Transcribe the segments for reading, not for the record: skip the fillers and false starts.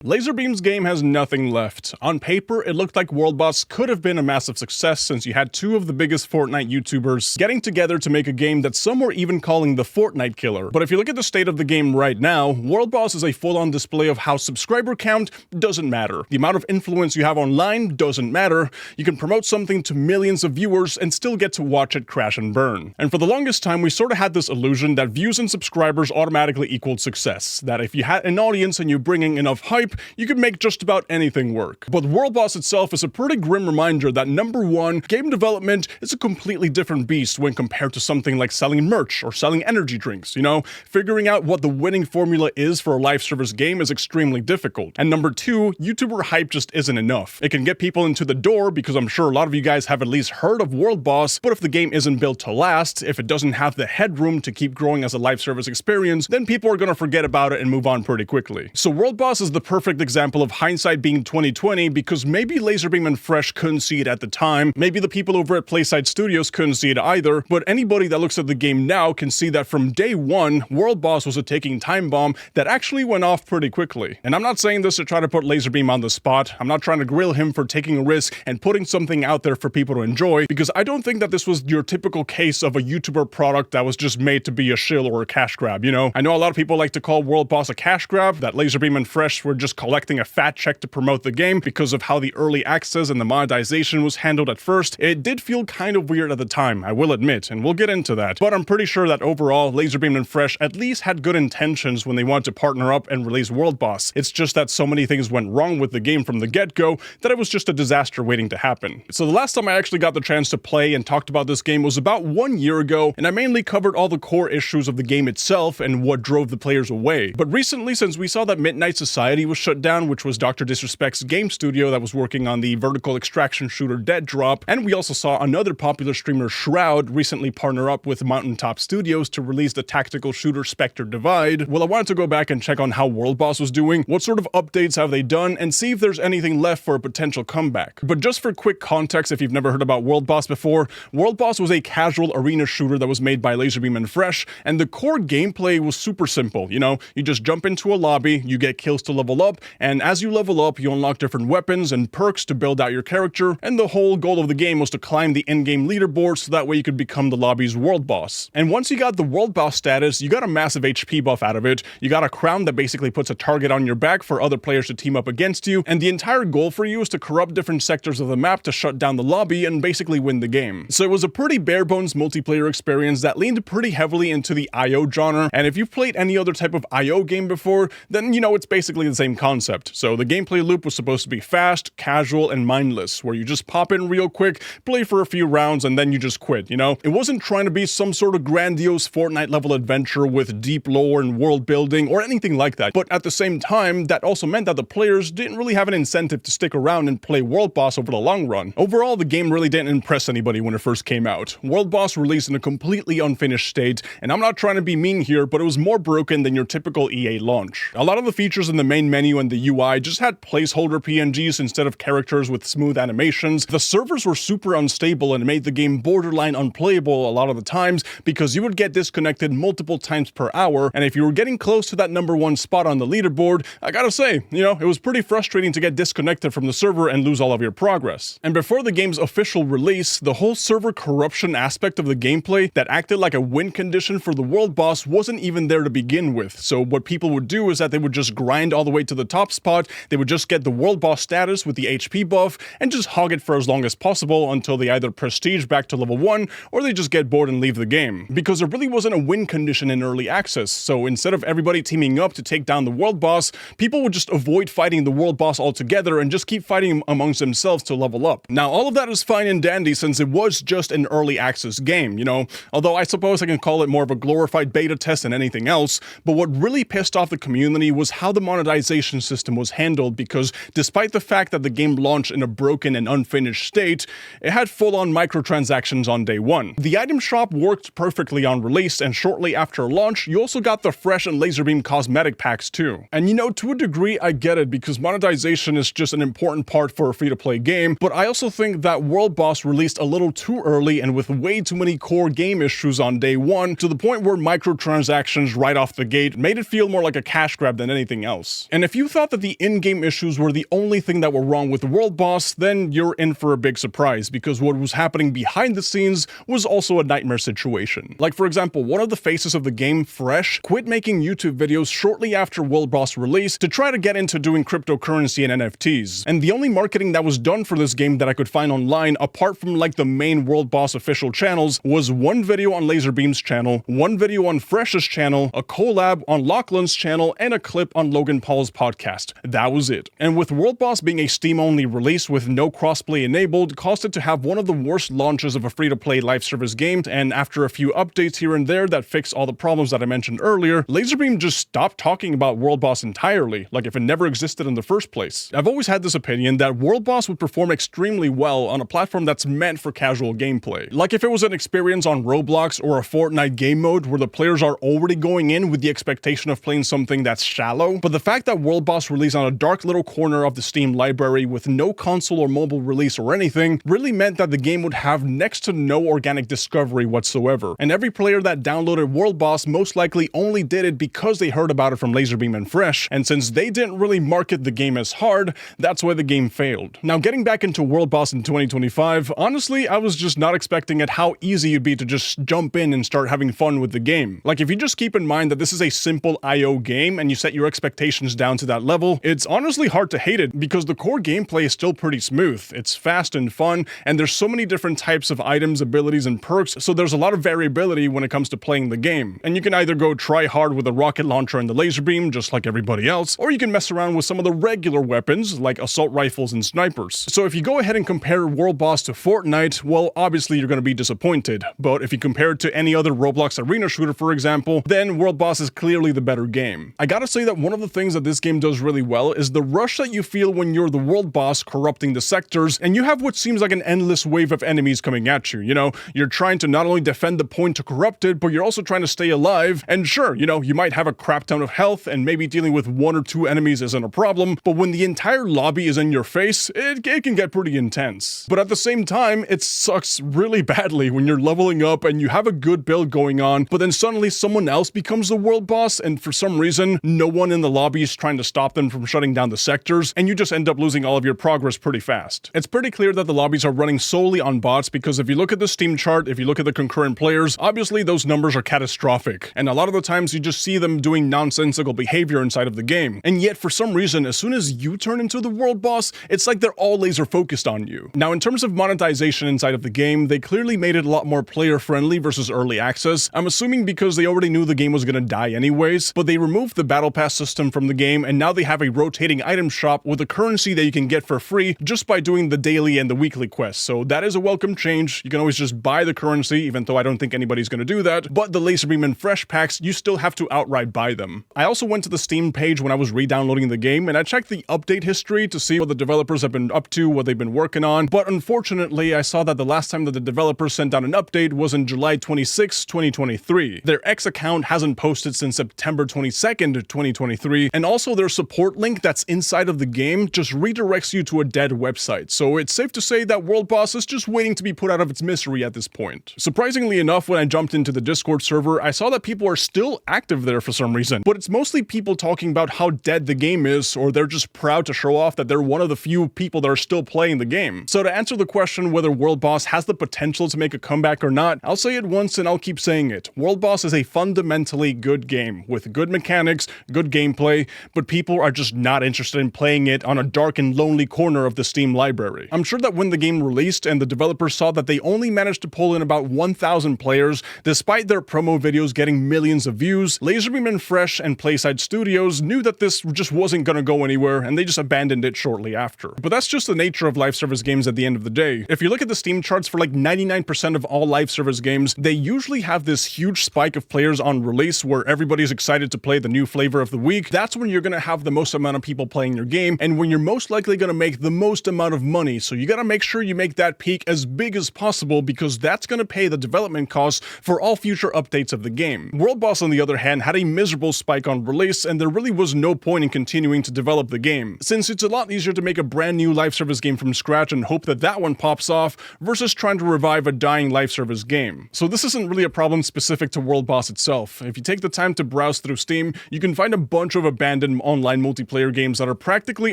Lazarbeam's game has nothing left. On paper, it looked like World Boss could have been a massive success since you had two of the biggest Fortnite YouTubers getting together to make a game that some were even calling the Fortnite killer. But if you look at the state of the game right now, World Boss is a full-on display of how subscriber count doesn't matter. The amount of influence you have online doesn't matter. You can promote something to millions of viewers and still get to watch it crash and burn. And for the longest time, we sort of had this illusion that views and subscribers automatically equaled success. That if you had an audience and you're bringing enough hype, you could make just about anything work. But World Boss itself is a pretty grim reminder that number one, game development is a completely different beast when compared to something like selling merch or selling energy drinks, you know? Figuring out what the winning formula is for a live service game is extremely difficult. And number two, YouTuber hype just isn't enough. It can get people into the door because I'm sure a lot of you guys have at least heard of World Boss, but if the game isn't built to last, if it doesn't have the headroom to keep growing as a live service experience, then people are gonna forget about it and move on pretty quickly. So World Boss is the perfect example of hindsight being 2020 because maybe Lazarbeam and Fresh couldn't see it at the time, maybe the people over at Playside Studios couldn't see it either, but anybody that looks at the game now can see that from day one, World Boss was a ticking time bomb that actually went off pretty quickly. And I'm not saying this to try to put Lazarbeam on the spot, I'm not trying to grill him for taking a risk and putting something out there for people to enjoy, because I don't think that this was your typical case of a YouTuber product that was just made to be a shill or a cash grab, you know? I know a lot of people like to call World Boss a cash grab, that Lazarbeam and Fresh were just collecting a fat check to promote the game because of how the early access and the monetization was handled at first. It did feel kind of weird at the time, I will admit, and we'll get into that. But I'm pretty sure that overall, Lazarbeam and Fresh at least had good intentions when they wanted to partner up and release World Boss. It's just that so many things went wrong with the game from the get-go that it was just a disaster waiting to happen. So the last time I actually got the chance to play and talked about this game was about 1 year ago, and I mainly covered all the core issues of the game itself and what drove the players away. But recently, since we saw that Midnight Society was shut down, which was Dr. Disrespect's game studio that was working on the vertical extraction shooter Dead Drop, and we also saw another popular streamer, Shroud, recently partner up with Mountaintop Studios to release the tactical shooter Spectre Divide. Well, I wanted to go back and check on how World Boss was doing, what sort of updates have they done, and see if there's anything left for a potential comeback. But just for quick context, if you've never heard about World Boss before, World Boss was a casual arena shooter that was made by Lazarbeam and Fresh, and the core gameplay was super simple. You know, you just jump into a lobby, you get kills to level up, and as you level up, you unlock different weapons and perks to build out your character, and the whole goal of the game was to climb the in-game leaderboard so that way you could become the lobby's World Boss. And once you got the World Boss status, you got a massive HP buff out of it, you got a crown that basically puts a target on your back for other players to team up against you, and the entire goal for you is to corrupt different sectors of the map to shut down the lobby and basically win the game. So it was a pretty bare-bones multiplayer experience that leaned pretty heavily into the IO genre, and if you've played any other type of IO game before, then you know it's basically the same concept. So the gameplay loop was supposed to be fast, casual, and mindless, where you just pop in real quick, play for a few rounds, and then you just quit, you know? It wasn't trying to be some sort of grandiose Fortnite-level adventure with deep lore and world building or anything like that, but at the same time, that also meant that the players didn't really have an incentive to stick around and play World Boss over the long run. Overall, the game really didn't impress anybody when it first came out. World Boss released in a completely unfinished state, and I'm not trying to be mean here, but it was more broken than your typical EA launch. A lot of the features in the main menu and the UI just had placeholder PNGs instead of characters with smooth animations. The servers were super unstable and made the game borderline unplayable a lot of the times because you would get disconnected multiple times per hour, and if you were getting close to that number one spot on the leaderboard, I gotta say, you know, it was pretty frustrating to get disconnected from the server and lose all of your progress. And before the game's official release, the whole server corruption aspect of the gameplay that acted like a win condition for the World Boss wasn't even there to begin with. So what people would do is that they would just grind all the way to the top spot, they would just get the World Boss status with the HP buff, and just hog it for as long as possible until they either prestige back to level 1, or they just get bored and leave the game. Because there really wasn't a win condition in early access, so instead of everybody teaming up to take down the World Boss, people would just avoid fighting the World Boss altogether and just keep fighting amongst themselves to level up. Now, all of that is fine and dandy since it was just an early access game, you know, although I suppose I can call it more of a glorified beta test than anything else, but what really pissed off the community was how the monetization system was handled, because despite the fact that the game launched in a broken and unfinished state, it had full-on microtransactions on day one. The item shop worked perfectly on release, and shortly after launch, you also got the Fresh and Lazarbeam cosmetic packs too. And you know, to a degree, I get it, because monetization is just an important part for a free-to-play game, but I also think that World Boss released a little too early and with way too many core game issues on day one, to the point where microtransactions right off the gate made it feel more like a cash grab than anything else. And if If you thought that the in-game issues were the only thing that were wrong with the World Boss, then you're in for a big surprise, because what was happening behind the scenes was also a nightmare situation. Like, for example, one of the faces of the game, Fresh, quit making YouTube videos shortly after World Boss release to try to get into doing cryptocurrency and NFTs. And the only marketing that was done for this game that I could find online, apart from like the main World Boss official channels, was one video on Lazarbeam's channel, one video on Fresh's channel, a collab on Lachlan's channel, and a clip on Logan Paul's podcast. That was it. And with World Boss being a Steam-only release with no crossplay enabled, caused it to have one of the worst launches of a free-to-play live service game, and after a few updates here and there that fixed all the problems that I mentioned earlier, Lazarbeam just stopped talking about World Boss entirely, like if it never existed in the first place. I've always had this opinion that World Boss would perform extremely well on a platform that's meant for casual gameplay. Like if it was an experience on Roblox or a Fortnite game mode where the players are already going in with the expectation of playing something that's shallow, but the fact that World Boss released on a dark little corner of the Steam library with no console or mobile release or anything really meant that the game would have next to no organic discovery whatsoever. And every player that downloaded World Boss most likely only did it because they heard about it from Lazarbeam and Fresh, and since they didn't really market the game as hard, that's why the game failed. Now, getting back into World Boss in 2025, honestly, I was just not expecting at how easy it'd be to just jump in and start having fun with the game. Like, if you just keep in mind that this is a simple IO game and you set your expectations down to that level, it's honestly hard to hate it because the core gameplay is still pretty smooth. It's fast and fun, and there's so many different types of items, abilities, and perks, so there's a lot of variability when it comes to playing the game. And you can either go try hard with a rocket launcher and the laser beam, just like everybody else, or you can mess around with some of the regular weapons, like assault rifles and snipers. So if you go ahead and compare World Boss to Fortnite, well, obviously you're going to be disappointed. But if you compare it to any other Roblox arena shooter, for example, then World Boss is clearly the better game. I gotta say that one of the things that this game does really well is the rush that you feel when you're the World Boss corrupting the sectors, and you have what seems like an endless wave of enemies coming at you. You know, you're trying to not only defend the point to corrupt it, but you're also trying to stay alive. And sure, you know, you might have a crap ton of health, and maybe dealing with one or two enemies isn't a problem, but when the entire lobby is in your face, it can get pretty intense. But at the same time, it sucks really badly when you're leveling up and you have a good build going on, but then suddenly someone else becomes the World Boss, and for some reason, no one in the lobby is trying to stop them from shutting down the sectors, and you just end up losing all of your progress pretty fast. It's pretty clear that the lobbies are running solely on bots, because if you look at the Steam chart, if you look at the concurrent players, obviously those numbers are catastrophic, and a lot of the times you just see them doing nonsensical behavior inside of the game. And yet, for some reason, as soon as you turn into the World Boss, it's like they're all laser focused on you. Now, in terms of monetization inside of the game, they clearly made it a lot more player-friendly versus early access. I'm assuming because they already knew the game was gonna die anyways, but they removed the Battle Pass system from the game, and now they have a rotating item shop with a currency that you can get for free just by doing the daily and the weekly quests. So that is a welcome change. You can always just buy the currency, even though I don't think anybody's gonna do that, but the Lazarbeam and Fresh packs, you still have to outright buy them. I also went to the Steam page when I was re-downloading the game, and I checked the update history to see what the developers have been up to, what they've been working on, but unfortunately, I saw that the last time that the developers sent out an update was in July 26, 2023. Their X account hasn't posted since September 22nd, 2023, and also their support link that's inside of the game just redirects you to a dead website, so it's safe to say that World Boss is just waiting to be put out of its misery at this point. Surprisingly enough, when I jumped into the Discord server, I saw that people are still active there for some reason, but it's mostly people talking about how dead the game is, or they're just proud to show off that they're one of the few people that are still playing the game. So to answer the question whether World Boss has the potential to make a comeback or not, I'll say it once and I'll keep saying it. World Boss is a fundamentally good game with good mechanics, good gameplay, but people are just not interested in playing it on a dark and lonely corner of the Steam library. I'm sure that when the game released and the developers saw that they only managed to pull in about 1,000 players, despite their promo videos getting millions of views, Lazarbeam and Fresh and Playside Studios knew that this just wasn't gonna go anywhere, and they just abandoned it shortly after. But that's just the nature of live service games at the end of the day. If you look at the Steam charts for like 99% of all live service games, they usually have this huge spike of players on release where everybody's excited to play the new flavor of the week. That's when you're gonna have the most amount of people playing your game, and when you're most likely gonna make the most amount of money. So you gotta make sure you make that peak as big as possible, because that's gonna pay the development costs for all future updates of the game. World Boss, on the other hand, had a miserable spike on release, and there really was no point in continuing to develop the game, since it's a lot easier to make a brand new live service game from scratch and hope that that one pops off versus trying to revive a dying live service game. So this isn't really a problem specific to World Boss itself. If you take the time to browse through Steam, you can find a bunch of abandoned some online multiplayer games that are practically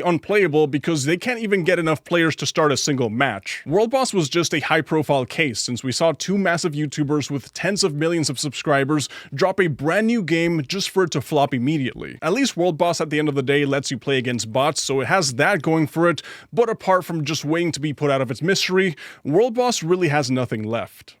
unplayable because they can't even get enough players to start a single match. World Boss was just a high-profile case since we saw two massive YouTubers with tens of millions of subscribers drop a brand new game just for it to flop immediately. At least World Boss at the end of the day lets you play against bots, so it has that going for it, but apart from just waiting to be put out of its misery, World Boss really has nothing left.